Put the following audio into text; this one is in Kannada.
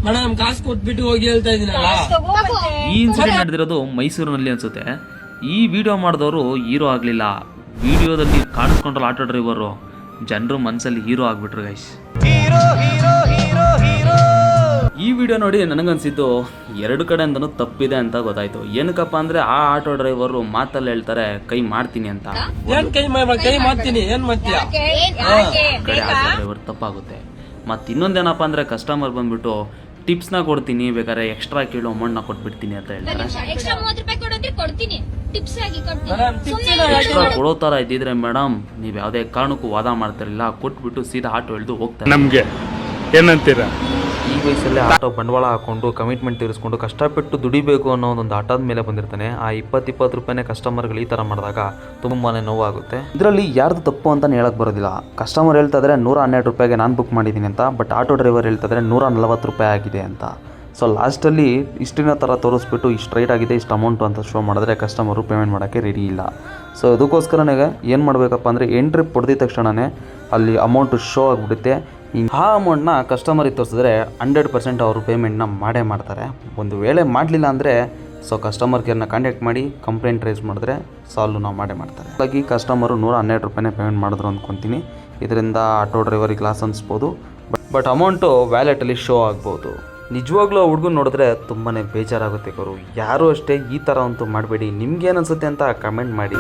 ಮೇಡಮ್ ಕಾಸು ಕೊಟ್ಬಿಟ್ಟು ಹೋಗಿ ಹೇಳ್ತಾ ಇದೀನಲ್ಲ. ಈ ಇನ್ಸಿಡೆಂಟ್ ನಡೆದಿರೋದು ಮೈಸೂರಿನಲ್ಲಿ ಅನ್ಸುತ್ತೆ. ಈ ವಿಡಿಯೋ ಮಾಡಿದವರು ಹೀರೋ ಆಗಲಿಲ್ಲ, ವಿಡಿಯೋದಲ್ಲಿ ಕಾಣಿಸ್ಕೊಂಡ್ರಲ್ಲ ಆಟೋ ಡ್ರೈವರು, ಜನರು ಮನಸ್ಸಲ್ಲಿ ಹೀರೋ ಆಗ್ಬಿಟ್ರು ಗೈಸ್. ಈ ವಿಡಿಯೋ ನೋಡಿ ನನಗನ್ಸಿದ್ದು ಎರಡು ಕಡೆಯಿಂದನೂ ತಪ್ಪಿದೆ ಅಂತ ಗೊತ್ತಾಯ್ತು. ಏನಕ್ಕಪ್ಪ ಅಂದ್ರೆ ಆ ಆಟೋ ಡ್ರೈವರು ಮಾತಲ್ಲಿ ಹೇಳ್ತಾರೆ ಕೈ ಮಾಡ್ತೀನಿ ಅಂತ. ಕೈ ಮಾಡ್ತೀನಿ ಏನ್ ಮಾಡ್ತೀಯ? ಕಡೆ ಆಟೋ ಡ್ರೈವರ್ ತಪ್ಪಾಗುತ್ತೆ. ಮತ್ತು ಇನ್ನೊಂದೇನಪ್ಪ ಅಂದ್ರೆ ಕಸ್ಟಮರ್ ಬಂದ್ಬಿಟ್ಟು ಟಿಪ್ಸ್ನ ಕೊಡ್ತೀನಿ, ಬೇಕಾದ್ರೆ ಎಕ್ಸ್ಟ್ರಾ ಕೇಳೋ ಅಮೌಂಟ್ನ ಕೊಟ್ಬಿಡ್ತೀನಿ ಅಂತ ಹೇಳ್ತಾರೆ. ಎಕ್ಸ್ಟ್ರಾ ಕೊಡೋ ತರ ಇದ್ದಿದ್ರೆ ಮೇಡಮ್ ನೀವು ಯಾವುದೇ ಕಾರಣಕ್ಕೂ ವಾದ ಮಾಡ್ತಿರಲಿಲ್ಲ, ಕೊಟ್ಬಿಟ್ಟು ಸೀದಾ ಆಟೋ ಹಿಡಿದು ಹೋಗ್ತಾರೆ. ನಮ್ಗೆ ಏನಂತೀರಾ? ಈ ವಯಸ್ಸಲ್ಲೇ ಆಟೋ ಬಂಡವಾಳ ಹಾಕೊಂಡು ಕಮಿಟ್ಮೆಂಟ್ ತೀರಿಸ್ಕೊಂಡು ಕಷ್ಟಪಟ್ಟು ದುಡಿಬೇಕು ಅನ್ನೋ ಒಂದು ಆಟೋದ ಮೇಲೆ ಬಂದಿರ್ತಾನೆ. ಆ 20 ರೂಪಾಯಿನೇ ಕಸ್ಟಮರ್ಗಳು ಈ ಥರ ಮಾಡಿದಾಗ ತುಂಬಾ ನೋವಾಗುತ್ತೆ. ಇದರಲ್ಲಿ ಯಾರ್ದು ತಪ್ಪು ಅಂತಲೇ ಹೇಳಕ್ಕೆ ಬರೋದಿಲ್ಲ. ಕಸ್ಟಮರ್ ಹೇಳ್ತಾ ಇದ್ರೆ 112 ರೂಪಾಯಿಗೆ ನಾನು ಬುಕ್ ಮಾಡಿದ್ದೀನಿ ಅಂತ, ಬಟ್ ಆಟೋ ಡ್ರೈವರ್ ಹೇಳ್ತಾ ಇದ್ರೆ 140 ರೂಪಾಯಿ ಆಗಿದೆ ಅಂತ. ಸೊ ಲಾಸ್ಟಲ್ಲಿ ಇಷ್ಟಿನ ಥರ ತೋರಿಸ್ಬಿಟ್ಟು ಇಷ್ಟು ರೈಟ್ ಆಗಿದೆ, ಇಷ್ಟು ಅಮೌಂಟು ಅಂತ ಶೋ ಮಾಡಿದ್ರೆ ಕಸ್ಟಮರು ಪೇಮೆಂಟ್ ಮಾಡೋಕ್ಕೆ ರೆಡಿ ಇಲ್ಲ. ಸೊ ಅದಕ್ಕೋಸ್ಕರನೇ ಏನು ಮಾಡಬೇಕಪ್ಪ ಅಂದರೆ ಎಂಟ್ರಿ ಹೊಡೆದಿದ ತಕ್ಷಣವೇ ಅಲ್ಲಿ ಅಮೌಂಟು ಶೋ ಆಗಿಬಿಡುತ್ತೆ. ಆ ಅಮೌಂಟ್ನ ಕಸ್ಟಮರಿಗೆ ತೋರಿಸಿದ್ರೆ 100% ಅವರು ಪೇಮೆಂಟ್ನ ಮಾಡೇ ಮಾಡ್ತಾರೆ. ಒಂದು ವೇಳೆ ಮಾಡಲಿಲ್ಲ ಅಂದರೆ ಸೊ ಕಸ್ಟಮರ್ ಕೇರ್ನ ಕಾಂಟ್ಯಾಕ್ಟ್ ಮಾಡಿ ಕಂಪ್ಲೇಂಟ್ ರೈಸ್ ಮಾಡಿದ್ರೆ ಸಾಲ್ವ್ ಮಾಡೇ ಮಾಡ್ತಾರೆ. ಹಾಗಾಗಿ ಕಸ್ಟಮರು 112 ರೂಪಾಯಿನೇ ಪೇಮೆಂಟ್ ಮಾಡಿದ್ರು ಅಂದ್ಕೊತೀನಿ. ಇದರಿಂದ ಆಟೋ ಡ್ರೈವರಿಗೆ ಲಾಸ್ ಅನಿಸ್ಬೋದು, ಬಟ್ ಅಮೌಂಟು ವ್ಯಾಲೆಟಲ್ಲಿ ಶೋ ಆಗ್ಬೋದು. ನಿಜವಾಗ್ಲೂ ಹುಡುಗನ ನೋಡಿದ್ರೆ ತುಂಬಾ ಬೇಜಾರಾಗುತ್ತೆ ಗುರು. ಯಾರೂ ಅಷ್ಟೇ ಈ ಥರ ಅಂತೂ ಮಾಡಬೇಡಿ. ನಿಮ್ಗೇನು ಅನಿಸುತ್ತೆ ಅಂತ ಕಮೆಂಟ್ ಮಾಡಿ.